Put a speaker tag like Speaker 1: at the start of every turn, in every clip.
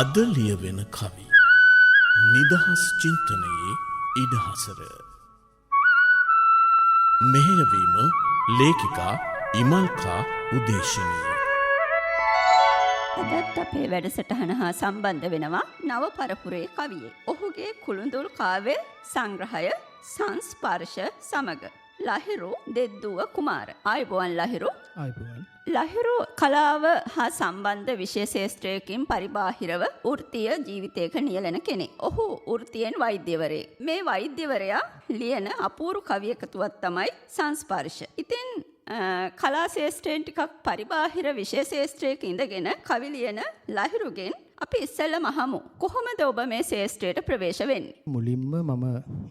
Speaker 1: අද ලියවෙන කවි නිදහස් චින්තනයේ ඉඩහසර මෙහෙයවීම ලේඛිකා ඉමල්කා උදේශනී.
Speaker 2: අදත් අපේ වැඩසටහන හා සම්බන්ධ වෙනවා නව පරපුරේ කවියේ. ඔහුගේ කුළුඳුල් කාව්‍ය සංග්‍රහය සංස්පර්ශ සමග ලහිරු දෙද්දුව කුමාර. ආයුබෝවන් ලහිරු.
Speaker 3: ආයුබෝවන්.
Speaker 2: ලහිරු කලාව හා සම්බන්ධ විශේෂ ශාස්ත්‍රයකින් පරිබාහිරව වෘත්තීය ජීවිතයක නියැලෙන කෙනෙක්. ඔහු වෘත්තියෙන් වෛද්‍යවරයෙක්. මේ වෛද්‍යවරයා ලියන අපූර්ව කවි එකතුවක් තමයි සංස්පර්ශ. ඉතින් කලා ශාස්ත්‍රයෙන් ටිකක් පරිබාහිර විශේෂ ශාස්ත්‍රයක ඉඳගෙන කවි ලියන ලහිරුගෙන් අපි ඉස්සෙල්ලම අහමු. කොහොමද ඔබ මේ ශාස්ත්‍රයට ප්‍රවේශ වෙන්නේ?
Speaker 3: මුලින්ම මම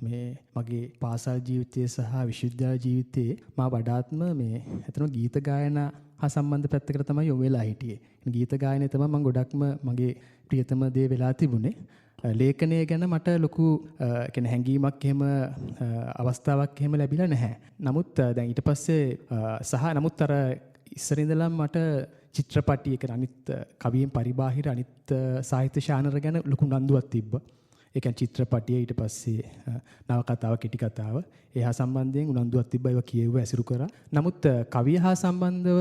Speaker 3: මේ මගේ පාසල් ජීවිතයේ සහ විශ්වවිද්‍යාල ජීවිතයේ මා වඩාත්ම මේ අතන ගීත ගායනා හා සම්බන්ධ පැත්තකට තමයි යොමු වෙලා හිටියේ. ගීත ගායනය තමයි මම ගොඩක්ම මගේ ප්‍රියතම දේ වෙලා තිබුණේ. ලේඛනය ගැන මට ලොකු කියන්නේ හැඟීමක් එහෙම අවස්ථාවක් එහෙම ලැබිලා නැහැ. නමුත් දැන් ඊට පස්සේ නමුත් අර ඉස්සර ඉඳලා මට චිත්‍රපටි එක අනිත් කවියෙන් පරිබාහිර අනිත් සාහිත්‍ය ශානර ගැන ලොකු උනන්දුවක් තිබ්බා. ඒ කියන්නේ චිත්‍රපටිය ඊට පස්සේ නවකතාව කෙටි කතාව ඒහා සම්බන්ධයෙන් උනන්දුවක් තිබ්බා. ඒවා කියෙව්ව ඇසුරු කරා. නමුත් කවිය හා සම්බන්ධව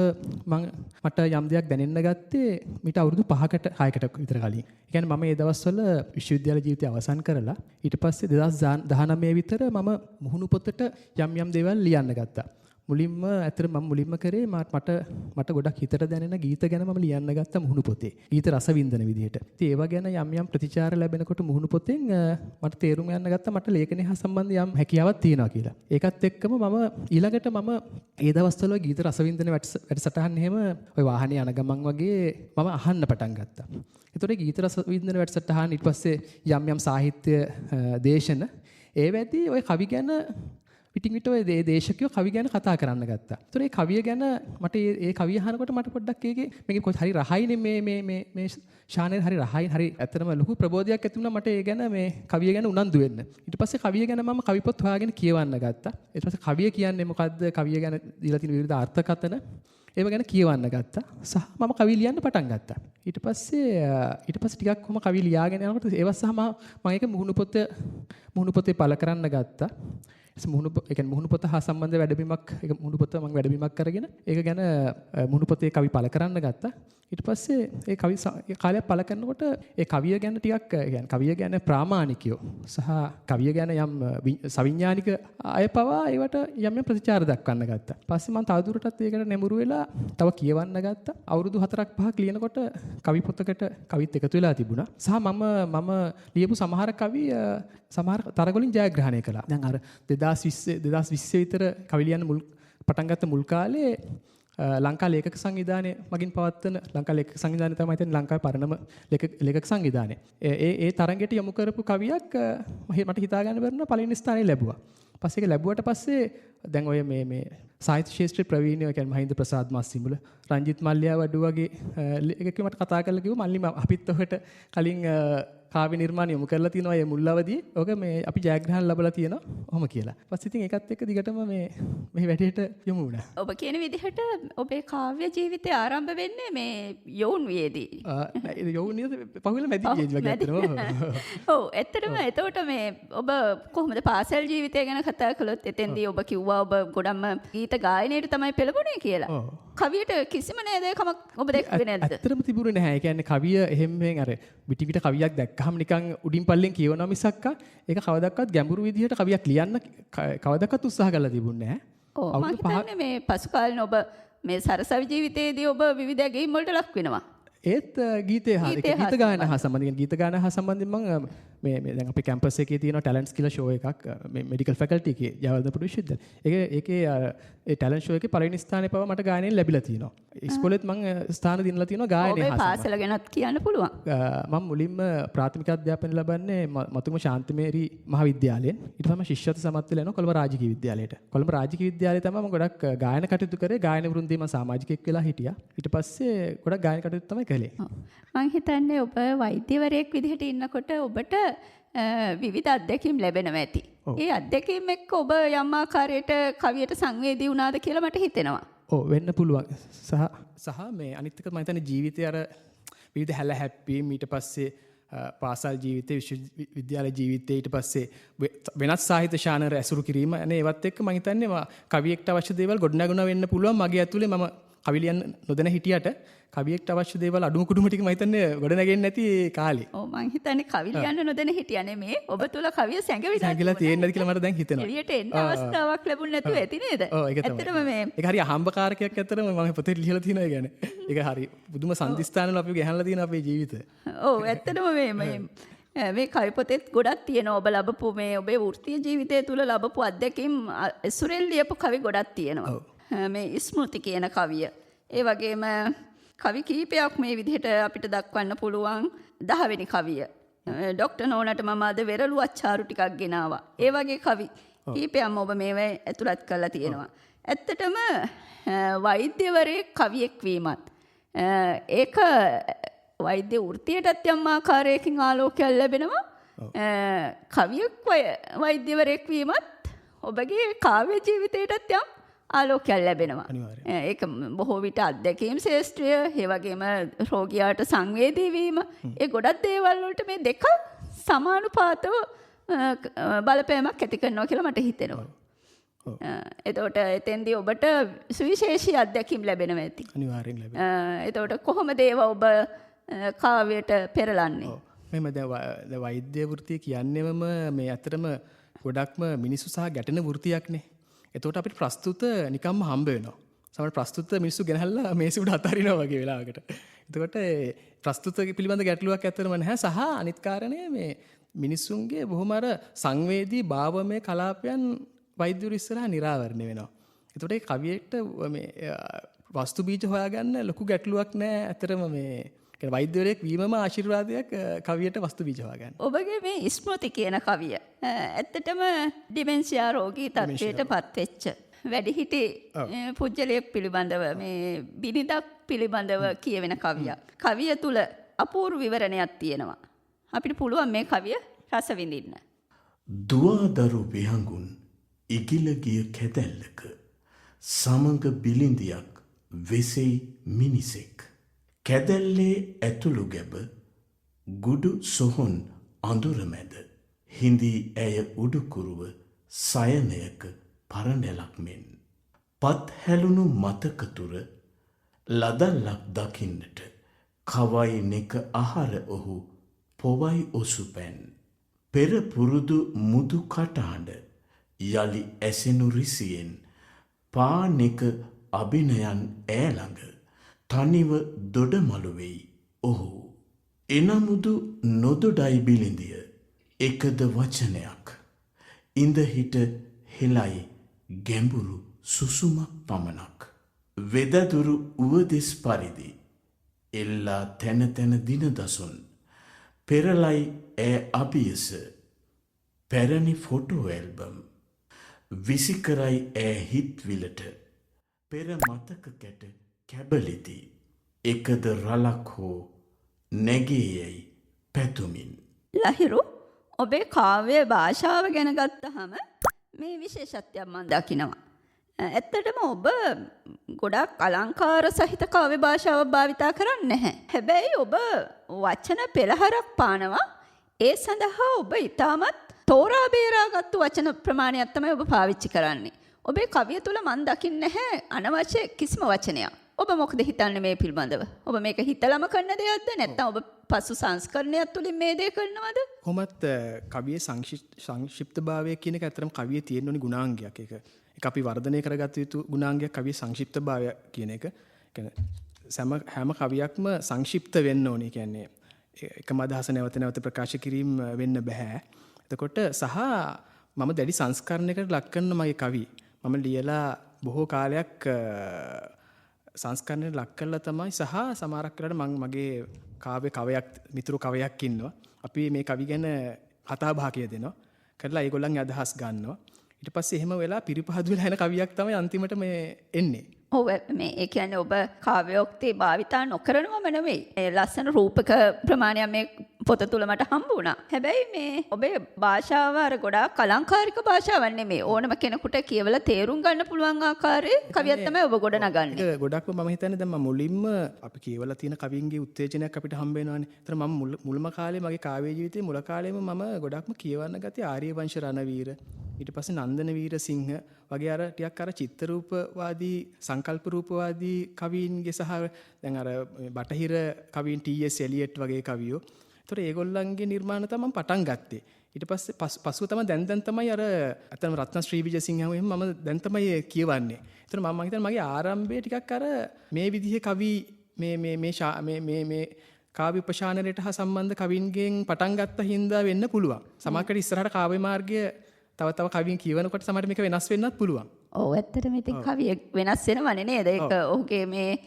Speaker 3: මට යම් දෙයක් දැනෙන්න ගත්තේ මීට අවුරුදු 5කට 6කට විතර කලින්. ඒ කියන්නේ මම ඒ දවස්වල විශ්වවිද්‍යාල ජීවිතය අවසන් කරලා ඊට පස්සේ 2019 විතර මම මුහුණු පොතට යම් දේවල් ලියන්න ගත්තා. මුලින්ම කරේ මට ගොඩක් හිතට දැනෙන ගීත ගැන මම ලියන්න ගත්තා මුහුණු පොතේ. ගීත රස වින්දන විදිහට. ඉතින් ඒවා ගැන යම් ප්‍රතිචාර ලැබෙනකොට මුහුණු පොතෙන් මට තේරුම් ගන්න ගත්තා මට ලේඛනය හා සම්බන්ධ යම් හැකියාවක් තියෙනවා කියලා. ඒකත් එක්කම මම ඊළඟට ඒ දවස්වල ගීත රස වින්දන වැඩසටහන් එහෙම ওই වාහනේ යන ගමන් වගේ මම අහන්න පටන් ගත්තා. ඒතකොට ගීත රස වින්දන වැඩසටහන් ඊට පස්සේ යම් සාහිත්‍ය දේශන ඒ වැඩි ওই කවි ගැන පිටින් පිට ඔය දේශකයෝ කවි ගැන කතා කරන්න ගත්තා. ඒතර ඒ කවිය ගැන මට ඒ කවිය අහනකොට මට පොඩ්ඩක් මේකේ හරි රහයිනේ මේ ශානේ හරි රහයි හරි ඇත්තටම ලොකු ප්‍රබෝධයක් ඇති වුණා මට ඒ ගැන මේ කවිය ගැන උනන්දු වෙන්න. ඊට පස්සේ කවිය ගැන මම කවි පොත් හොයාගෙන කියවන්න ගත්තා. ඊට පස්සේ කවිය කියන්නේ මොකද්ද? කවිය ගැන දීලා තියෙන විවිධ අර්ථකථන ඒව ගැන කියවන්න ගත්තා. සහ මම කවි ලියන්න පටන් ගත්තා. ඊට පස්සේ ටිකක් කොහොම කවි ලියාගෙන යනකොට ඒවත් සහ මම ඒක මුහුණු පොතේ පළ කරන්න ගත්තා. මුහුණු පොත හා සම්බන්ධ මුහුණු පොත මම වැඩබිමක් කරගෙන ඒක ගැන මුහුණු පොතේ කවි පළ කරන්න ගත්තා. ඊට පස්සේ ඒ කවි කාලයක් පළ කරනකොට ඒ කවිය ගැන ටිකක් කියන්නේ කවිය ගැන ප්‍රාමාණිකයෝ සහ කවිය ගැන යම් සවිඥානික අය පවා ඒවට යම් ප්‍රතිචාර දක්වන්න ගත්තා. පස්සේ මම තවදුරටත් ඒකට නැඹුරු වෙලා තව කියවන්න ගත්තා. අවුරුදු 4ක් 5ක් ලියනකොට කවි පොතකට කවිත් එකතු වෙලා තිබුණා. සහ මම ලියපු සමහර කවි සමහර තරගවලින් ජයග්‍රහණය කළා. දැන් අර 2020 විතර කවි ලියන්න පටන් ගත්ත මුල් කාලේ ලංකා ලේඛක සංවිධානය මගින් පවත්වන ලංකා ලේඛක සංවිධානය තමයි හිතන්නේ ලංකාවේ පරණම ලේඛක සංවිධානය. ඒ තරඟයට යොමු කරපු කවියක් මට හිතා ගන්න බැරුණා පළවෙනි ස්ථානය ලැබුවා. පස්සේ ඒක ලැබුවට පස්සේ දැන් ඔය මේ සාහිත්‍ය ශාස්ත්‍රයේ ප්‍රවීණයෝ කියන්නේ මහින්ද ප්‍රසාද් මස්සිමුල රංජිත් මල්ලියා වඩු වගේ එකක මට කතා කරලා කිව්වා මල්ලි අපිත් ඔහට කලින් කාව්‍ය නිර්මාණ යොමු කරලා තියෙනවා මේ මුල් අවදියේ. ඔක මේ අපි ජයග්‍රහණ ලැබලා තියෙනවා. ඔහොම කියලා. පස්සේ ඉතින් ඒකත් එක්ක දිගටම මේ වැඩේට යොමු වුණා.
Speaker 2: ඔබ කියන විදිහට ඔබේ කාව්‍ය ජීවිතය ආරම්භ වෙන්නේ මේ යෝන් වියේදී.
Speaker 3: යෝන් නියද පහුවෙල මැදි ජීවිත වගේ අතරම.
Speaker 2: ඔව් ඇත්තටම එතකොට මේ ඔබ කොහොමද පාසල් ජීවිතය ගැන කතා කළොත් එතෙන්දී ඔබ කිව්වා ඔබ ගොඩක්ම ගීත ගායනයට තමයි පෙළඹුණේ කියලා. කවියට කිසිම නේදකමක් ඔබ දැක්කේ නැද්ද?
Speaker 3: ඇත්තටම තිබුණේ නැහැ. ඒ කියන්නේ කවිය එහෙම අර පිට කවියක් දැක්කහම නිකන් උඩින් පල්ලෙන් කියවනවා මිසක් ඒක කවදාවත් ගැඹුරු විදිහට කවියක් ලියන්න කවදාවත් උත්සාහ කරලා තිබුණේ නැහැ.
Speaker 2: ඔව් මම හිතන්නේ මේ පසු කාලේ ඔබ මේ සරසවි ජීවිතයේදී ඔබ විවිධ ගැටීම් වලට ලක් වෙනවා.
Speaker 3: ඒත් ගීත ගායන හා සම්බන්ධයෙන් මම මේ දැන් අපේ කැම්පස් එකේ තියෙන ටැලන්ට්ස් කියලා ෂෝ එකක් මේ මෙඩිකල් ෆැකල්ටි එකේ ජයවර්ධනපුර විශ්වවිද්‍යාලය. ඒකේ ඒ ටැලන්ට් ෂෝ එකේ පළවෙනි ස්ථානය පවා මට ගායනයෙන් ලැබිලා තියෙනවා. ඉස්කෝලේත් මම ස්ථාන දිනලා තියෙනවා ගායනයේ හා සම්බන්ධයෙන්.
Speaker 2: ඔබේ පාසල ගැනත් කියන්න පුළුවන්.
Speaker 3: මම මුලින්ම ප්‍රාථමික අධ්‍යාපනය ලබන්නේ මතුම ශාන්තිමේරි මහාවිද්‍යාලයෙන්. ඊට පස්සේ මම ශිෂ්‍යත්ව සමත් වෙලා යනවා කොළඹ රාජකීය විද්‍යාලයට. කොළඹ රාජකීය විද්‍යාලයේ තමයි මම ගොඩක් ගායන කටයුතු කරේ. ගායන වෘන්දයේ මම සමාජිකයෙක් වෙලා හිටියා. ඊට පස්සේ ගොඩක් ගායන කටයුතු තමයි කළේ.
Speaker 2: මම හිතන්නේ ඔබ වෛද්‍යවරයෙක් විදිහට ඉන්නකොට ඔබට විවිධ අත්දැකීම් ලැබෙනවා ඇති. ඒ අත්දැකීම් එක්ක ඔබ යම් ආකාරයකට කවියට සංවේදී වුණාද කියලා මට හිතෙනවා.
Speaker 3: ඔව් වෙන්න පුළුවන්. සහ මේ අනිත් එක මම හිතන්නේ ජීවිතය අර විවිධ හැල හැප්පීම් ඊට පස්සේ පාසල් ජීවිතේ විශ්වවිද්‍යාල ජීවිතේ ඊට පස්සේ වෙනත් සාහිත්‍ය ශානර ඇසුරු කිරීම අනේ ඒවත් එක්ක මම හිතන්නේ කවියෙක්ට අවශ්‍ය දේවල් ගොඩනගනවා වෙන්න පුළුවන් මගේ ඇතුලේ මම කවි ලියන්න නොදැන හිටියට කවියෙක්ට අවශ්‍ය දේවල් අඩුම කුඩුම ටික මම හිතන්නේ ගොඩනගෙන්නේ නැති කාලේ.
Speaker 2: ඔව් මං හිතන්නේ කවි ලියන්න නොදැන හිටියනේ මේ ඔබ තුල කවිය
Speaker 3: සැඟවිලා තියෙන්නද කියලා මට දැන් හිතෙනවා.
Speaker 2: එළියට එන්න අවස්ථාවක් ලැබුණ නැතුව ඇති නේද?
Speaker 3: ඔව් ඒක තමයි.
Speaker 2: ඇත්තටම මේ
Speaker 3: ඒක හරි අහම්බකාරකයක් ඇත්තටම මම පොතේ ලියලා තියෙනවා ඒ කියන්නේ. ඒක හරි පුදුම සම්දිස්ථානවල අපි ගහලා තියෙනවා අපේ ජීවිතේ.
Speaker 2: ඔව් ඇත්තටම මේ කවි පොතෙත් ගොඩක් තියෙනවා ඔබ ලැබපු මේ ඔබේ වෘත්තීය ජීවිතය තුල ලැබපු අත්දැකීම් සුරෙල් ලියපු කවි ගොඩක් තියෙනවා. මේ ස්මෘති කියන කවිය. ඒ වගේම කවි කීපයක් මේ විදිහට අපිට දක්වන්න පුළුවන් 10 වෙනි කවිය. ඩොක්ටර් නෝනට මම අද වෙරළු අච්චාරු ටිකක් ගෙනාවා. ඒ වගේ කවි කීපයක්ම ඔබ මේවා ඇතුළත් කරලා තියෙනවා. ඇත්තටම වෛද්‍යවරයෙක් කවියෙක් වීමත් ඒක වෛද්‍ය වෘත්තියටත් යම් ආකාරයකින් ආලෝකයක් ලැබෙනවා. කවියෙක් වෛද්‍යවරයෙක් වීමත් ඔබගේ කාව්‍ය ජීවිතයටත් යම් ආලෝකයක් ලැබෙනවා. ඒක බොහෝ විට අත්දැකීම් ශාස්ත්‍රය, ඒ වගේම රෝගියාට සංවේදී වීම, ඒ ගොඩක් දේවල් වලට මේ දෙක සමානුපාතව බලපෑමක් ඇති කරනවා කියලා මට හිතෙනවා. එතකොට එතෙන්දී ඔබට සුවිශේෂී අත්දැකීම් ලැබෙනවා ඇති.
Speaker 3: අනිවාර්යෙන් ලැබෙනවා.
Speaker 2: එතකොට කොහොමද ඒවා ඔබ කාව්‍යයට පෙරලන්නේ?
Speaker 3: මෙහෙම දැන් වෛද්‍ය වෘත්තිය කියන්නේම මේ ඇත්තටම ගොඩක්ම මිනිස්සු සහ ගැටෙන වෘත්තියක්නේ. එතකොට අපිට ප්‍රස්තුත නිකම්ම හම්බ වෙනවා. සමහර ප්‍රස්තුත මිනිස්සු ගෙනහැල්ලා මේසෙ උඩ අතාරිනවා වගේ වෙලාවකට. එතකොට ප්‍රස්තුත පිළිබඳ ගැටලුවක් ඇත්තටම නැහැ. සහ අනිත් කාරණේ මේ මිනිස්සුන්ගේ බොහොම අර සංවේදී භාවමය කලාපයන් වෛද්‍යවරු ඉස්සරහා නිරාවරණය වෙනවා. එතකොට ඒ කවියෙක්ට මේ වස්තු බීජ හොයාගන්න ලොකු ගැටලුවක් නැහැ. ඇත්තටම මේ වෛද්‍යවරයෙක් වීමම ආශිර්වාදයක් කවියට වස්තු බීජ හොයාගන්න.
Speaker 2: ඔබගේ මේ ස්මෘති කියන කවිය ඇත්තටම ඩිමෙන්ෂියා රෝගී තත්ත්වයට පත්වෙච්ච වැඩිහිටි පුජ්‍යලයක් පිළිබඳව මේ බිනිදක් පිළිබඳව කියවෙන කවියක්. කවිය තුල අපූර්ව විවරණයක් තියෙනවා. අපිට පුළුවන් මේ කවිය රස විඳින්න.
Speaker 1: දුවදරු විහඟුන් ඉගිල ගිය කැදැල්ලක සමග බිලිඳියක් වෙසෙයි මිනිසෙක්. කැදැල්ලේ ඇතුළු ගැබ ගුඩු සොහොන් අඳුර මැද හිඳී ඇය උඩුකුරුව සයනයක පරණැලක් මෙන්. පත් හැලුණු මතකතුර ලදල්ලක් දකින්නට කවයි නෙක අහර ඔහු පොවයි ඔසු පැන්. පෙර පුරුදු මුදු කටාඩ යළි ඇසෙනු රිසියෙන් පානෙක අභිනයන් ඈළඟ තනිව දොඩමළුවෙයි ඔහු. එනමුදු නොදොඩයි බිලිඳිය එකද වචනයක්. ඉඳහිට හෙලයි ගැඹුරු සුසුමක් පමණක්. වෙදදුරු උවදෙස් පරිදි එල්ලා තැන තැන දිනදසුන්. පෙරලයි ඇ අභියස පැරණි ෆොටෝ ඇල්බම්. විසිකරයි ඇ හිත්විලට පෙර මතක කැට කැබලිති. එකද රලක් හෝ නැගේ යැයි පැතුමින්.
Speaker 2: ලහිරු ඔබේ කාව්‍ය භාෂාව ගැන ගත්තහම මේ විශේෂත්වයක් මම දකිනවා. ඇත්තටම ඔබ ගොඩක් අලංකාර සහිත කාව්‍ය භාෂාවක් භාවිතා කරන්නේ නැහැ. හැබැයි ඔබ වචන පෙරහරක් පානවා. ඒ සඳහා ඔබ ඊටමත් තෝරා බේරාගත්තු වචන ප්‍රමාණයක් තමයි ඔබ පාවිච්චි කරන්නේ. ඔබේ කවිය තුල මම දකින්නේ නැහැ අනවශ්‍ය කිසිම වචනයක්. ඔබ මොකද හිතන්නේ මේ පිළිබඳව? ඔබ මේක හිතලම කරන දෙයක්ද නැත්නම් ඔබ පසු සංස්කරණයක් තුලින් මේ දේ කරනවද?
Speaker 3: කොහොමත් කවියේ සංක්ෂිප්තභාවය කියන එක ඇත්තටම කවියේ තියෙන ඕනි ගුණාංගයක්. ඒක අපි වර්ධනය කරගත යුතු ගුණාංගයක් කවියේ සංක්ෂිප්තභාවය කියන එක. හැම කවියක්ම සංක්ෂිප්ත වෙන්න ඕනේ. කියන්නේ එකම අදහස නැවත නැවත ප්‍රකාශ කිරීම වෙන්න බෑ. එතකොට සහ මම දැඩි සංස්කරණයකට ලක් කරන මගේ කවි මම ලියලා බොහෝ කාලයක් සංස්කරණයට ලක් කරලා තමයි සහ සමහරක් වෙලාවට මම මගේ කාව්‍ය කවයක් මිතුරු කවයක් ඉන්නවා. අපි මේ කවි ගැන කතා බහ දෙනවා. කරලා ඒගොල්ලන්ගේ අදහස් ගන්නවා. ඊට පස්සේ එහෙම වෙලා පිරිපහදු වෙලා එන කවියක් තමයි අන්තිමට මේ එන්නේ.
Speaker 2: ඔව් මේ ඒ කියන්නේ ඔබ කාව්‍යෝක්ති භාවිතා නොකරනවම නෙවෙයි. ඒ ලස්සන රූපක ප්‍රමාණයක් මේ පොත තුල මට හම්බ වුණා. හැබැයි මේ ඔබේ භාෂාව අර ගොඩාක් අලංකාරික භාෂාවක් නෙමෙයි. ඕනම කෙනෙකුට කියවලා තේරුම් ගන්න පුළුවන් ආකාරයේ කවියක් තමයි ඔබ ගොඩනගන්නේ.
Speaker 3: ඒක ගොඩක්ම මම හිතන්නේ දැන් මම මුලින්ම අපි කියවලා තියෙන කවියන්ගේ උත්තේජනයක් අපිට හම්බ වෙනවානේ. ඒතර මම මුල්ම කාලේ මගේ කාව්‍ය ජීවිතයේ මුල කාලේම මම ගොඩක්ම කියවන්න ගත්තේ ආර්යවංශ රණවීර. ඊට පස්සේ නන්දන වීරසිංහ වගේ අර ටිකක් අර චිත්‍රරූපවාදී සංකල්ප රූපවාදී කවීන්ගේ සහ දැන් අර බටහිර කවීන් ටීඑස් එලියට් වගේ කවියෝ. ඒතර ඒගොල්ලන්ගේ නිර්මාණ තමයි මම පටන් ගත්තේ. ඊට පස්සේ පසුව තමයි දැන් තමයි අර අතන රත්නශ්‍රී විජයසිංහ එහෙම මම දැන් තමයි කියවන්නේ. ඒතර මම හිතන්නේ මගේ ආරම්භයේ ටිකක් අර මේ විදිහේ කවි මේ කාව්‍ය උපශානරයට හා සම්බන්ධ කවින්ගෙන් පටන් ගත්ත හින්දා වෙන්න පුළුවන්. සමහරකට ඉස්සරහට කාව්‍ය මාර්ගය තව කවියන් කියවනකොට සමහරට මේක වෙනස් වෙන්නත් පුළුවන්.
Speaker 2: ඔව් ඇත්තටම ඉතින් කවිය වෙනස් වෙනවනේ නේද? ඒක ඔහුගේ මේ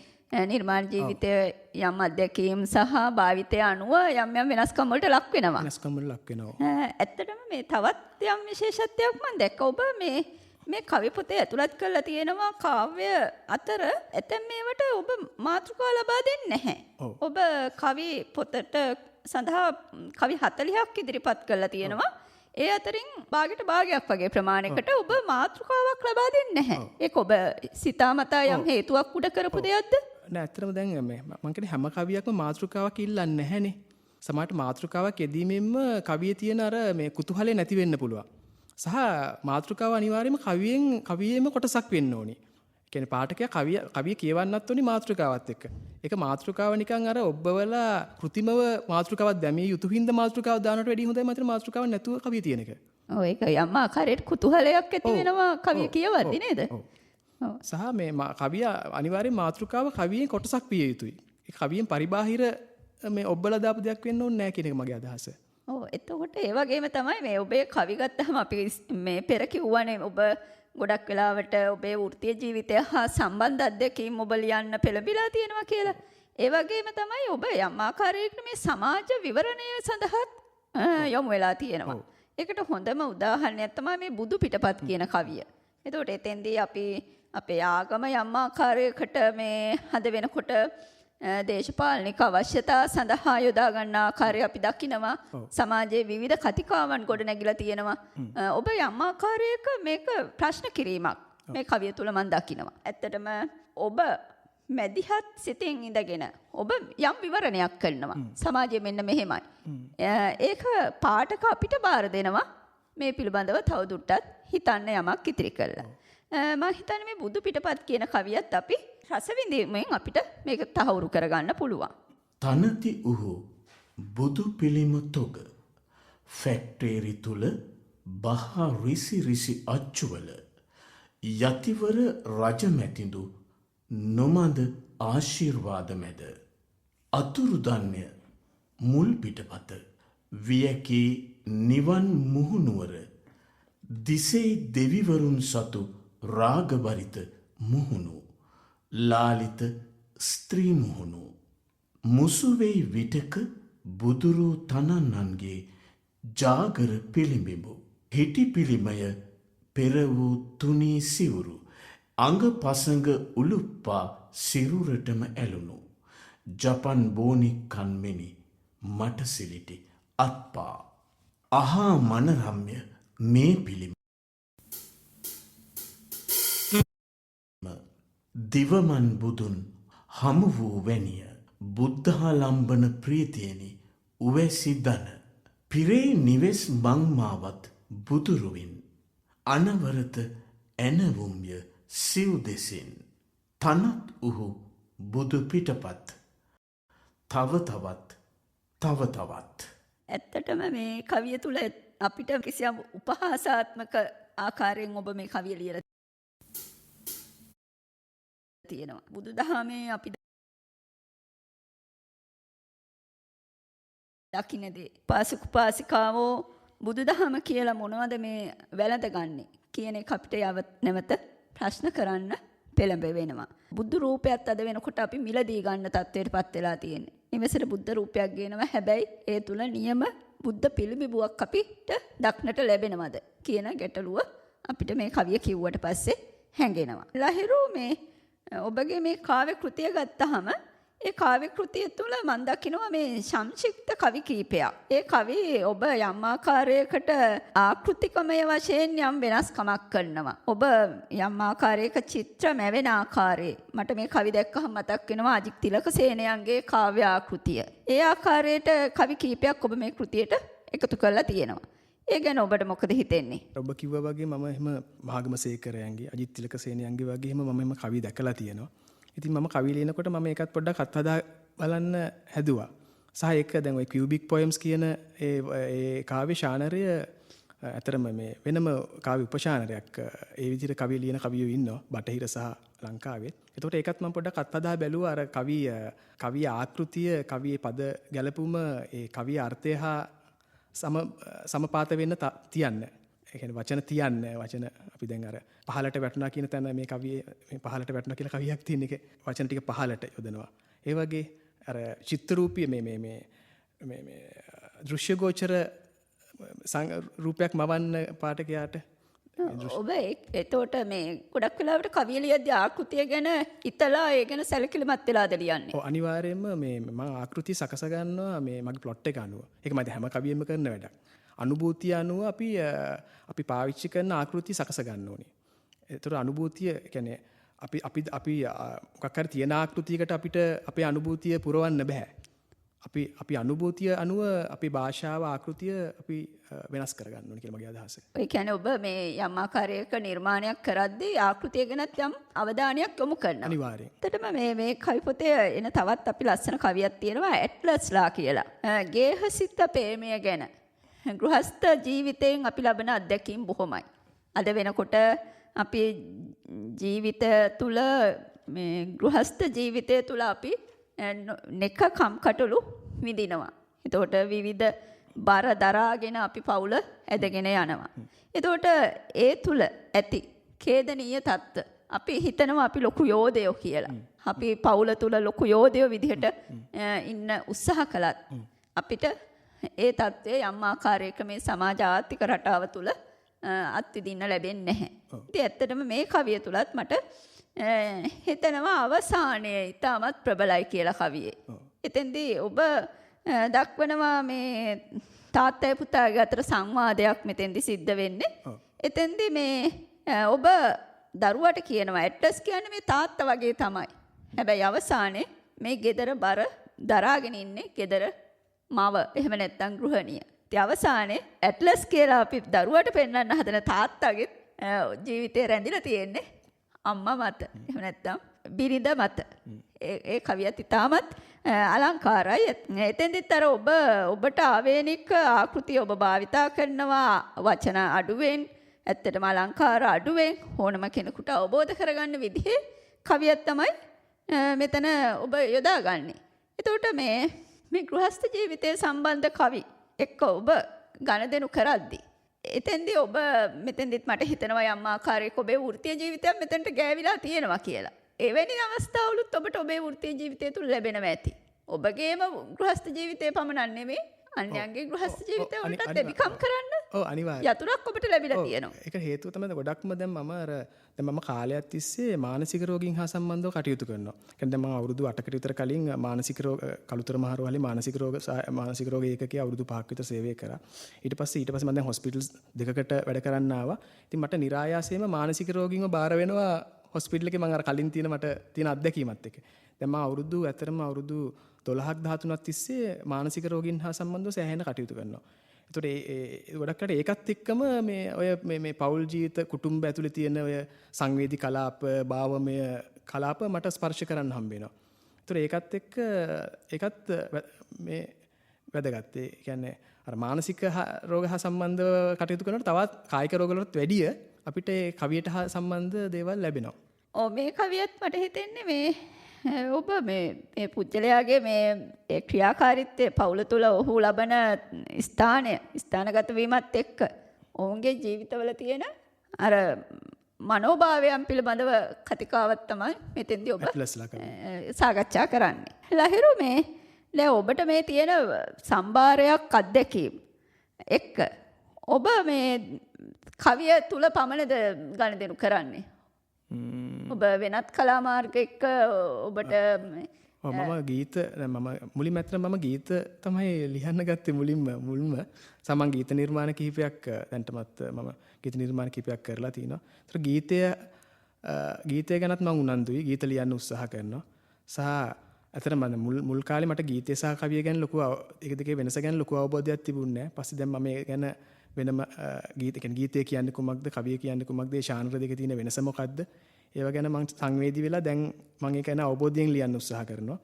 Speaker 2: නිර්මාණ ජීවිතයේ යම් අධ්‍යක්ීම් සහ භාවිතය අනුව යම් වෙනස්කම් වලට ලක් වෙනවා.
Speaker 3: වෙනස්කම් වලට ලක් වෙනවා.
Speaker 2: ඇත්තටම මේ තවත් යම් විශේෂත්වයක් මම දැක්ක. ඔබ මේ කවි පොතේ ඇතුළත් කරලා තියෙනවා කාව්‍ය අතර ඇතැම් මේවට ඔබ මාතෘකා ලබා දෙන්නේ නැහැ. ඔබ කවි පොතට සඳහා කවි 40ක් ඉදිරිපත් කරලා තියෙනවා. ඒ අතරින් භාගයක් වගේ ප්‍රමාණයකට ඔබ මාතෘකාවක් ලබා දෙන්නේ නැහැ. ඒක ඔබ සිතාමතා යම් හේතුවක් උඩ කරපු දෙයක්ද?
Speaker 3: නෑ ඇත්තටම දැන් මම කියන්නේ හැම කවියක්ම මාතෘකාවක් ඉල්ලන්නේ නැහැනේ. සමහරට මාතෘකාවක් යෙදීමෙන්ම කවියේ තියෙන අර මේ කුතුහලය නැති වෙන්න පුළුවන්. සහ මාතෘකාව අනිවාර්යයෙන්ම කවියේම කොටසක් වෙන්න ඕනි. කියන්නේ පාඨකයා කවිය කියවන්නත් ඕනි මාතෘකාවත් එක්ක. ඒක මාතෘකාව නිකන් අර ඔබවලා කෘතිමව මාතෘකාවක් දැමිය යුතු හින්දා මාතෘකාව දානට වැඩිය හොඳයි මතර මාතෘකාවක් නැතුව කවිය තියෙන එක.
Speaker 2: ඔව් ඒක යම් ආකාරයට කුතුහලයක් ඇති වෙනවා කවිය කියවද්දි නේද?
Speaker 3: සහ මේ කවිය අනිවාර්යෙන් මාතෘකාව කවියෙන් කොටසක් විය යුතුයි. ඒ කවියෙන් පරිබාහිර මේ ඔබලා දාපු දෙයක් වෙන්න ඕනේ නැහැ කියන එක මගේ අදහස.
Speaker 2: ඔව් එතකොට ඒ වගේම තමයි මේ ඔබේ කවි ගත්තාම අපි මේ පෙර කිව්වනේ ඔබ ගොඩක් වෙලාවට ඔබේ වෘත්තීය ජීවිතය හා සම්බන්ධ අත්දැකීම් ඔබ ලියන්න පෙළඹිලා තියෙනවා කියලා. ඒ වගේම තමයි ඔබ යම් ආකාරයකට මේ සමාජ විවරණය සඳහා යොමු වෙලා තියෙනවා. ඒකට හොඳම උදාහරණයක් තමයි මේ බුදු පිටපත් කියන කවිය. එතකොට එතෙන්දී අපි අපේ ආගම යම් ආකාරයකට මේ හද වෙනකොට දේශපාලනික අවශ්‍යතා සඳහා යොදා ගන්න ආකාරය අපි දකිනවා. සමාජයේ විවිධ කතිකාවන් ගොඩ නැගිලා තියෙනවා. ඔබ යම් ආකාරයක මේක ප්‍රශ්න කිරීමක් මේ කවිය තුල මම දකිනවා. ඇත්තටම ඔබ මැදිහත් සිතින් ඉඳගෙන ඔබ යම් විවරණයක් කරනවා. සමාජයේ මෙන්න මෙහෙමයි. ඒක පාඨක අපිට බාර දෙනවා මේ පිළිබඳව තවදුරටත් හිතන්න යමක් ඉතිරි කරලා. මම හිතන්නේ මේ බුදු පිටපත් කියන කවියත් අපි රසවිඳීමෙන් අපිට මේක තහවුරු කරගන්න පුළුවන්.
Speaker 1: තනති උහු බුදු පිළිම තොග ෆැක්ටරි තුල බහ රිසි අච්චුවල යතිවර රජමැතිඳු නොමද ආශිර්වාද මැද අතුරුදන්ය මුල් පිටපත වියකී නිවන් මුහුණුවර දිසේ දෙවිවරුන් සතු රාගබරිත මුහුණු ලාලිත ස්ත්‍රී මුහුණු මුසුවෙයි විටක බුදුරු තනන්නන්ගේ ජාගර පිළිඹිඹු හිටි පිළිමය පෙර වූ තුනී සිවුරු අඟ පසඟ උලුප්පා සිරුරටම ඇලුණු ජපන් බෝනික් කන්මෙනි මට සිලිටි අත්පා අහා මනරම්ය මේ පිළිම දිවමන් බුදුන් හමු වූ වැනිය බුද්ධාලම්බන ප්‍රීතියනි උවැසි දන පිරේ නිවෙස් මංමාවත් බුදුරුවින් අනවරත ඇනවුම්ය සිව් දෙසින් තනත් උහු බුදු පිටපත් තව තවත්
Speaker 2: ඇත්තටම මේ කවිය තුල අපිට කිසියම් උපහාසාත්මක ආකාරයෙන් ඔබ මේ කවිය ලියලා තියෙනවා. බුදුදහමේ අපි දකින්නේ පාසිකාවෝ බුදුදහම කියලා මොනවද මේ වැළඳගන්නේ කියන එක අපිට නැවත ප්‍රශ්න කරන්න පෙළඹ වෙනවා. බුදු රූපයත් අද වෙනකොට අපි මිලදී ගන්න තත්ත්වයටපත් වෙලා තියෙන්නේ. නිවසේට බුද්ධ රූපයක් ගේනවා. හැබැයි ඒ තුල නියම බුද්ධ පිළිඹුවක් අපිට දක්නට ලැබෙනවද කියන ගැටලුව අපිට මේ කවිය කිව්වට පස්සේ හැඟෙනවා. ලහිරු මේ ඔබගේ මේ කාව්‍ය කෘතිය ගත්තහම ඒ කාව්‍ය කෘතිය තුළ මම දකිනවා මේ සංක්ෂිප්ත කවි කීපයක්. ඒ කවි ඔබ යම් ආකාරයකට ආකෘතිකමය වශයෙන් යම් වෙනස්කමක් කරනවා. ඔබ යම් ආකාරයක චිත්‍ර මැවෙන ආකාරයේ මට මේ කවි දැක්කහම මතක් වෙනවා අජිත් තිලකසේනයන්ගේ කාව්‍ය ආකෘතිය. ඒ ආකාරයට කවි කීපයක් ඔබ මේ කෘතියට එකතු කරලා තියෙනවා. ඒ ගැන ඔබට මොකද හිතෙන්නේ?
Speaker 3: ඔබ කිව්වා වගේ මම එහෙම භාගමසේකරයන්ගේ අජිත් තිලකසේනයන්ගේ වගේ එහෙම මම එහෙම කවි දැකලා තියෙනවා. ඉතින් මම කවි ලියනකොට මම ඒකත් පොඩ්ඩක් අත්හදා බලන්න හැදුවා. සහ ඒක දැන් ওই කියුබික් පොයම්ස් කියන ඒ කාව්‍ය ශානරය අතරම මේ වෙනම කාව්‍ය උපශානරයක් ඒ විදිහට කවි ලියන කවියෝ ඉන්නවා බටහිර සහ ලංකාවේ. ඒකට ඒකත් මම පොඩ්ඩක් අත්හදා බැලුවා අර කවිය ආකෘතිය කවියේ පද ගැලපුම ඒ කවිය අර්ථය හා සමපාත වෙන්න තියන්න. ඒ කියන්නේ වචන තියන්න වචන අපි දැන් අර පහලට වැටුණා කියන තැන මේ කවියේ මේ පහලට වැටුණා කියලා කවියක් තියෙන එක වචන ටික පහලට යොදනවා. ඒ වගේ අර චිත්‍රූපී මේ දෘශ්‍ය ගෝචර රූපයක් මවන්න පාඨකයාට
Speaker 2: ඔබ එතකොට මේ ගොඩක් වෙලාවට කවිය ලියද්දී ආකෘතිය ගැන හිතලා ඒ ගැන සැලකිලිමත් වෙලාද ලියන්නේ?
Speaker 3: ඔව් අනිවාර්යයෙන්ම මේ මම ආකෘති සකස ගන්නවා මේ මගේ ප්ලොට් එක අනුව. ඒක මම හැම කවියෙම කරන වැඩක්. අනුභූතිය අනුව අපි පාවිච්චි කරන ආකෘති සකස ගන්න ඕනේ. ඒතර අනුභූතිය කියන්නේ අපි මොකක් හරි තියෙන ආකෘතියකට අපිට අපේ අනුභූතිය පුරවන්න බෑ. අපි අනුභූතිය අනුව අපි භාෂාව ආකෘතිය අපි වෙනස් කරගන්න ඕනේ කියලා මගේ අදහස.
Speaker 2: ඒ කියන්නේ ඔබ මේ යම් ආකාරයක නිර්මාණයක් කරද්දී ආකෘතිය ගැනත් යම් අවධානයක් යොමු කරනවා.
Speaker 3: අනිවාර්යෙන්.
Speaker 2: එතකොටම මේ කවි පොතේ එන තවත් අපි ලස්සන කවියක් තියෙනවා ඇට්ලස්ලා කියලා. ගේහසිත ප්‍රේමය ගැන. ගෘහස්ත ජීවිතයෙන් අපි ලබන අත්දැකීම් බොහොමයි. අද වෙනකොට අපි ජීවිතය තුළ මේ ගෘහස්ත ජීවිතය තුළ අපි නෙකකම් කටළු විඳිනවා. එතකොට විවිධ බර දරාගෙන අපි පවුල ඇදගෙන යනවා. එතකොට ඒ තුළ ඇති ඛේදනීය තත්ත්ව අපි හිතනවා අපි ලොකු යෝධයෝ කියලා. අපි පවුල තුළ ලොකු යෝධයෝ විදිහට ඉන්න උත්සාහ කළත් අපිට ඒ තත්ත්වය යම් ආකාරයක මේ සමාජ ආර්ථික රටාව තුළ අත්විඳින්න ලැබෙන්නේ නැහැ. ඉතින් ඇත්තටම මේ කවිය තුලත් මට හිතෙනවා අවසානයේ ඉතාමත් ප්‍රබලයි කියලා කවියේ. එතෙන්දී ඔබ දක්වනවා මේ තාත්තයි පුතාගේ අතර සංවාදයක් මෙතෙන්දී සිද්ධ වෙන්නේ. එතෙන්දී මේ ඔබ දරුවට කියනවා ඇට්ලස් කියන්නේ මේ තාත්තා වගේ තමයි. හැබැයි අවසානයේ මේ gedara බර දරාගෙන ඉන්නේ gedara මව එහෙම නැත්නම් ගෘහණිය. ඉතින් අවසානයේ ඇට්ලස් කියලා අපි දරුවට පෙන්වන්න හදන තාත්තගේ ජීවිතේ රැඳිලා තියෙන්නේ අම්මා මත. එහෙම නැත්නම් බිරිඳ මත. ඒ කවියත් ඉතාමත් අලංකාරයි. එතෙන්දිත් අර ඔබට ආවේනික ආකෘතිය ඔබ භාවිතා කරනවා වචන අඩුවෙන් ඇත්තටම අලංකාර අඩුවෙන් ඕනම කෙනෙකුට අවබෝධ කරගන්න විදිහේ කවියක් තමයි මෙතන ඔබ යොදාගන්නේ. එතකොට මේ ගෘහස්ත ජීවිතය සම්බන්ධ කවි එක්ක ඔබ ගණදෙනු කරද්දී එතෙන්දී ඔබ මෙතෙන්දිත් මට හිතෙනවා යම් ආකාරයක ඔබේ වෘත්තීය ජීවිතයක් මෙතනට ගෑවිලා තියෙනවා කියලා. එවැනි අවස්ථාවලුත් ඔබට ඔබේ වෘත්තීය ජීවිතය තුල ලැබෙනවා ඇති. ඔබගේම ගෘහස්ත ජීවිතය පමණක් නෙමෙයි අන්‍යයන්ගේ ගෘහස්ත ජීවිතය වලට දෙවිකම් කරන්න
Speaker 3: ඔව් අනිවාර්යයෙන්
Speaker 2: යතුරක් ඔබට ලැබිලා තියෙනවා.
Speaker 3: ඒක හේතුව තමයි ගොඩක්ම දැන් මම කාලයක් තිස්සේ මානසික රෝගීන් හා සම්බන්ධව කටයුතු කරනවා. කියන්නේ දැන් මම අවුරුදු 8කට විතර කලින් මානසික රෝග කලුතර මහරවලේ මානසික රෝග ඒකකයේ අවුරුදු 5ක විතර සේවය කරා. ඊට පස්සේ මම දැන් හොස්පිටල්ස් දෙකකට වැඩ කරන්න ආවා. ඉතින් මට નિરાයාසයෙන්ම මානසික රෝගීන්ව බාර වෙනවා හොස්පිටල් එකේ මම අර කලින් තියෙන මට තියෙන අත්දැකීමත් එක්ක. දැන් මම අවුරුදු 12ක් 13ක් තිස්සේ මානසික රෝගීන් හා සම්බන්ධව සෑහෙන කටයුතු කරනවා. ඒතකොට ඒ ගොඩක්කට ඒකත් එක්කම මේ පෞල් ජීවිත කුටුම්බ ඇතුලේ තියෙන ඔය සංවේදී කලාප, භාවමය කලාප මට ස්පර්ශ කරන්න හම්බ වෙනවා. ඒතකොට ඒකත් මේ වැදගත්. ඒ කියන්නේ අර මානසික රෝග හා සම්බන්ධව කටයුතු කරනකොට තවත් කායික රෝග වලට වැඩිය අපිට ඒ කවියට හා සම්බන්ධ දේවල් ලැබෙනවා.
Speaker 2: ඔව් මේ කවියත් මට හිතෙන්නේ මේ ඔබ මේ පුජ්‍යලයාගේ මේ ක්‍රියාකාරීත්වය පවුල තුළ ඔහු ලබන ස්ථානගත වීමත් එක්ක ඔවුන්ගේ ජීවිතවල තියෙන අර මනෝභාවයන් පිළිබඳව කතිකාවක් තමයි මෙතෙන්දී ඔබ සාකච්ඡා කරන්නේ. ලහිරු දැන් ඔබට මේ තියෙන සම්භාරයක් අත්දැකීම් එක්ක ඔබ මේ කවිය තුල පමණද ගනුදෙනු කරන්නේ? ඔබ වෙනත් කලා මාර්ග එක්ක ඔබට
Speaker 3: මම ගීත මම මුලින්ම ඇත්තට මම ගීත තමයි ලියන්න ගත්තේ මුලින්ම සමන් ගීත නිර්මාණ කිහිපයක් දැන්ටමත් මම ගීත නිර්මාණ කිහිපයක් කරලා තිනවා. ඒතර ගීතය ගැනත් මම උනන්දුයි. ගීත ලියන්න උත්සාහ කරනවා. සහ ඇත්තට මම මුල් කාලේ මට ගීතය සහ කවිය ගැන ලොකු ඒක දෙකේ වෙනස ගැන ලොකු අවබෝධයක් තිබුණේ නැහැ. පස්සේ දැන් මම මේ ගැන වෙනම ගීතය කියන්නේ කුමක්ද කවිය කියන්නේ කුමක්ද ඒ ශානර දෙකේ තියෙන වෙනස මොකක්ද ඒව ගැන මම සංවේදී වෙලා දැන් මම ඒක ගැන අවබෝධයෙන් ලියන්න උත්සාහ කරනවා.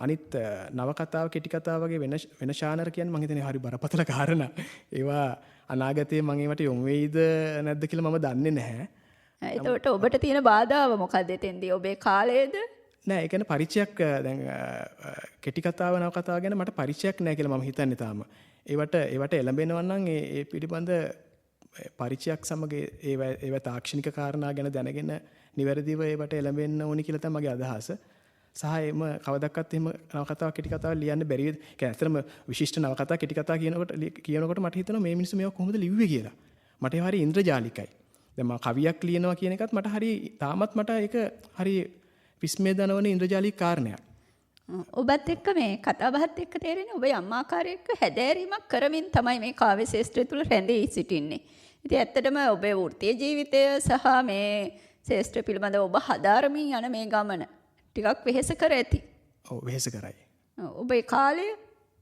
Speaker 3: අනිත් නවකතාව කෙටි කතාව වගේ වෙන ශානර කියන්නේ මම හිතන්නේ හරි බරපතල කාරණා. ඒවා අනාගතයේ මම ඒවට යොමු වෙයිද නැද්ද කියලා මම දන්නේ නැහැ.
Speaker 2: එතකොට ඔබට තියෙන බාධාව මොකක්ද එතෙන්දී? ඔබේ කාලයේද?
Speaker 3: නෑ ඒ කියන්නේ පරිචයක් දැන් කෙටි කතාව නවකතාව ගැන මට පරිචයක් නැහැ කියලා මම හිතන්නේ තාම. ඒවට එළඹෙනවා නම් ඒ පිළිබඳ පරිචයක් සමග ඒව තාක්ෂණික කාරණා ගැන දැනගෙන නිවැරදිව ඒවට එළඹෙන්න ඕනි කියලා තමයි මගේ අදහස. සහ එම කවදක්වත් එහෙම නවකතාව කෙටි කතාව ලියන්න බැරි වෙයි. ඒ කියන්නේ ඇත්තටම විශිෂ්ට නවකතා කෙටි කතා කියනකොට මට හිතෙනවා මේ මිනිස්සු මේවා කොහොමද ලිව්වේ කියලා. මට ඒ හරිය ඉන්ද්‍රජාලිකයි. දැන් මම කවියක් ලියනවා කියන එකත් මට හරිය තාමත් මට ඒක හරිය විස්මය දනවන ඉන්ද්‍රජාලික කාරණයක්.
Speaker 2: ඔබත් එක්ක මේ කතාබහත් එක්ක තේරෙන්නේ ඔබ යම් ආකාරයක හැදෑරීමක් කරමින් තමයි මේ කාව්‍ය ශාස්ත්‍රය තුල රැඳී සිටින්නේ. ඉතින් ඇත්තටම ඔබේ වෘත්තීය ජීවිතය සහ මේ ශාස්ත්‍රය පිළිබඳව ඔබ හදාරමින් යන මේ ගමන ටිකක් වෙහෙස කර ඇති.
Speaker 3: ඔව් වෙහෙස කරයි.
Speaker 2: ඔබේ කාලය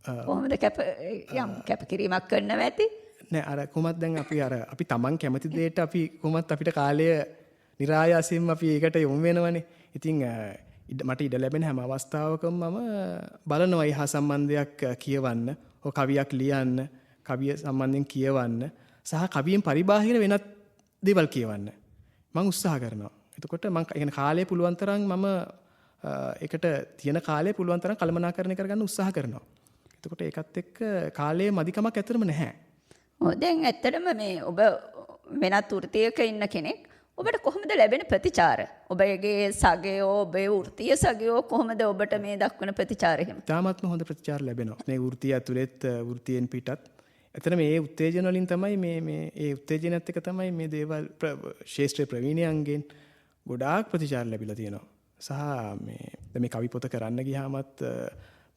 Speaker 2: කොහොමද කැපකිරීමක් කරන්නව ඇති?
Speaker 3: නෑ අර කොහොමද දැන් අපි Taman කැමති දෙයට අපි කොහොමත් අපිට කාලය નિરાයාසයෙන්ම අපි ඒකට යොමු වෙනවනේ. ඉතින් මට ඉඩ ලැබෙන හැම අවස්ථාවකම මම බලනවා ඊහා සම්බන්ධයක් කියවන්න, ඔය කවියක් ලියන්න, කවිය සම්බන්ධයෙන් කියවන්න සහ කවියෙන් පරිබාහිර වෙනත් දේවල් කියවන්න මම උත්සාහ කරනවා. එතකොට මම කියන්නේ කාලය පුළුවන් තරම් මම ඒකට තියෙන කාලය පුළුවන් තරම් කළමනාකරණය කරගන්න උත්සාහ කරනවා. එතකොට ඒකත් එක්ක කාලයේ මදිකමක් ඇත්තටම නැහැ.
Speaker 2: ඔව් දැන් ඇත්තටම මේ ඔබ වෙනත් වෘත්තියක ඉන්න කෙනෙක් ඔබට කොහොමද ලැබෙන ප්‍රතිචාර? ඔබගේ සගයෝ ඔබේ වෘත්තීය සගයෝ කොහොමද ඔබට මේ දක්වන ප්‍රතිචාර එහෙම?
Speaker 3: තාමත්ම හොඳ ප්‍රතිචාර ලැබෙනවා. මේ වෘත්තිය ඇතුළෙත් වෘත්තියෙන් පිටත්. ඇත්තට මේ උත්තේජන වලින් තමයි මේ ඒ උත්තේජනයත් එක්ක තමයි මේ දේවල් ශාස්ත්‍රීය ප්‍රවීණයන්ගෙන් ගොඩාක් ප්‍රතිචාර ලැබිලා තියෙනවා. සහ මේ කවි පොත කරන්න ගියාමත්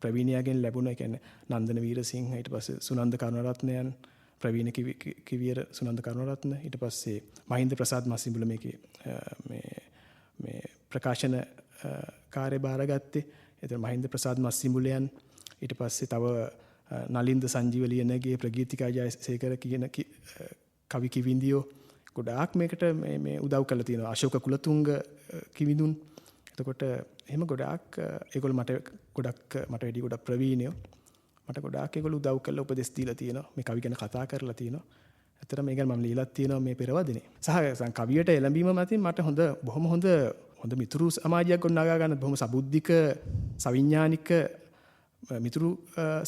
Speaker 3: ප්‍රවීණයන්ගෙන් ලැබුණ ඒ කියන්නේ නන්දන වීරසිංහ ඊට පස්සේ සුනන්ද කරුණරත්නයන් ප්‍රවීණ කිවියර සුනන්ද කරුණරත්න ඊට පස්සේ මහින්ද ප්‍රසාද් මස්සිඹුල මේකේ මේ ප්‍රකාශන කාර්යභාරගත්තේ. එතන මහින්ද ප්‍රසාද් මස්සිඹුලයන් ඊට පස්සේ තව නලින්ද සංජීව ලියනගේ ප්‍රගීතිකා ජයසේකර කියන කවි කිවිඳියෝ ගොඩාක් මේකට මේ උදව් කරලා තියෙනවා. අශෝක කුලතුංග කිවිඳුන්. එතකොට එහෙම ගොඩාක් ඒගොල්ලෝ මට වැඩි ගොඩක් ප්‍රවීණයෝ මට ගොඩාක් ඒගොල්ලෝ උදව් කරලා උපදෙස් දීලා තියෙනවා. මේ කවි ගැන කතා කරලා තියෙනවා. ඇත්තට මේක මම ලියලත් තියෙනවා මේ පෙරවදිනේ. සහ කවියට එළඹීම මතින් මට බොහොම හොඳ මිතුරු සමාජයක් ගොඩනගා ගන්න බොහොම සබුද්ධික සවිඥානික මිතුරු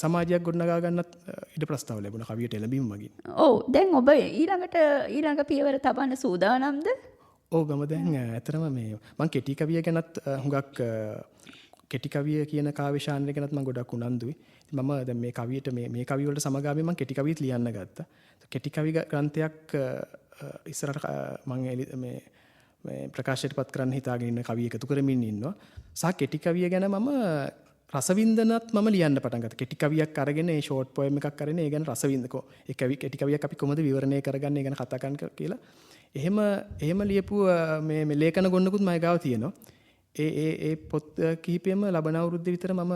Speaker 3: සමාජයක් ගොඩනගා ගන්නත් ඉඩ ප්‍රස්තාව ලැබුණා කවියට එළඹීම මගින්.
Speaker 2: ඔව් දැන් ඔබ ඊළඟ පියවර තබන්න සූදානම්ද?
Speaker 3: ඔව් මම දැන් ඇත්තටම මම කෙටි කවිය ගැනත් හුඟක් කෙටි කවිය කියන කාව්‍ය ශාස්ත්‍රය ගැනත් මම ගොඩක් උනන්දුයි. මම දැන් මේ කවියට මේ කවිය වලට සමගාමීව මම කෙටි කවියත් ලියන්න ගත්තා. කෙටි කවි ග්‍රන්ථයක් ඉස්සරහට මම මේ ප්‍රකාශයට පත් කරන්න හිතාගෙන ඉන්න කවිය එකතු කරමින් ඉන්නවා. සහ කෙටි කවිය ගැන මම රසවින්දනත් මම ලියන්න පටන් ගත්තා. කෙටි කවියක් අරගෙන ඒ ෂෝට් පොයම් එකක් අරගෙන ඒ ගැන රසවින්දකෝ. ඒ කෙටි කවියක් අපි කොහොමද විවරණය කරගන්නේ ගැන කතා කරන්න කියලා. එහෙම ලියපු මේ ලේඛන ගොන්නකුත් මම ගාව තියෙනවා. ඒ පොත් කිහිපෙම ලබන අවුරුද්ද විතර මම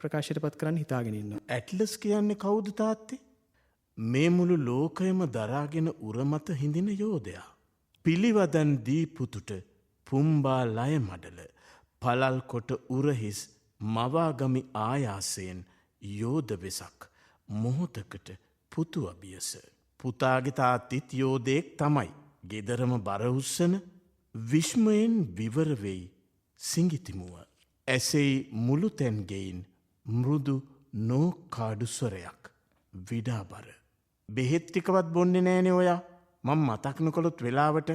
Speaker 3: ප්‍රකාශයට පත් කරන්න හිතාගෙන ඉන්නවා.
Speaker 1: ඇට්ලස් කියන්නේ කවුද තාත්තේ? මේ මුළු ලෝකයම දරාගෙන උරමත හිඳින යෝධයා. පිළිවදන් දී පුතුට පුම්බා ලය මඩල පළල් කොට උරහිස් මවාගමි ආයාසයෙන් යෝධ වෙසක් මොහොතකට පුතු අභියස. පුතාගේ තාත්තිත් යෝධයෙක් තමයි. ගෙදරම බර උස්සන විශ්මයෙන් විවර වෙයි සිඟිතිමුව. ඇසෙයි මුළු තැන්ගෙයින් මෘදු නෝකාඩු ස්වරයක් විඩාබර. බෙහෙත් ටිකවත් බොන්නේ නෑනේ ඔයා. මම මතක් නොකළොත් වෙලාවට.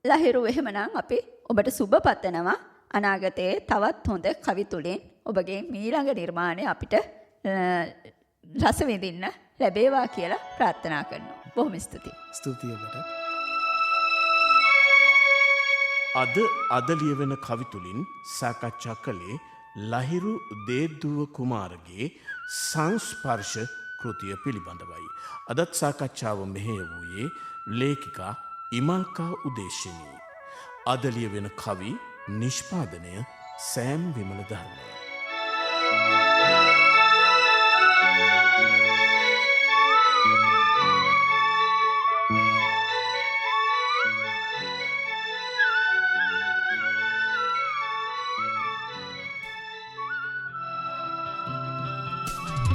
Speaker 2: ලහිරු එහෙමනම් අපි ඔබට සුබ පතනවා. අනාගතයේ තවත් හොඳ කවි තුලින් ඔබගේ ඊළඟ නිර්මාණය අපිට රස විඳින්න ලැබේවා කියලා ප්‍රාර්ථනා කරනවා. බොහොම ස්තුතියි.
Speaker 3: ස්තුතියි ඔබට.
Speaker 1: අද ලියවෙන කවි තුලින් සාකච්ඡා කළේ ලහිරු දේද්දුව කුමාරගේ සංස්පර්ශ කෘතිය පිළිබඳවයි. අදත් සාකච්ඡාව මෙහෙය වූයේ ලේඛිකා ඉමල්කා උදේශිනී. අද ලියවෙන කවි නිෂ්පාදනය සෑම් විමල ධර්ම.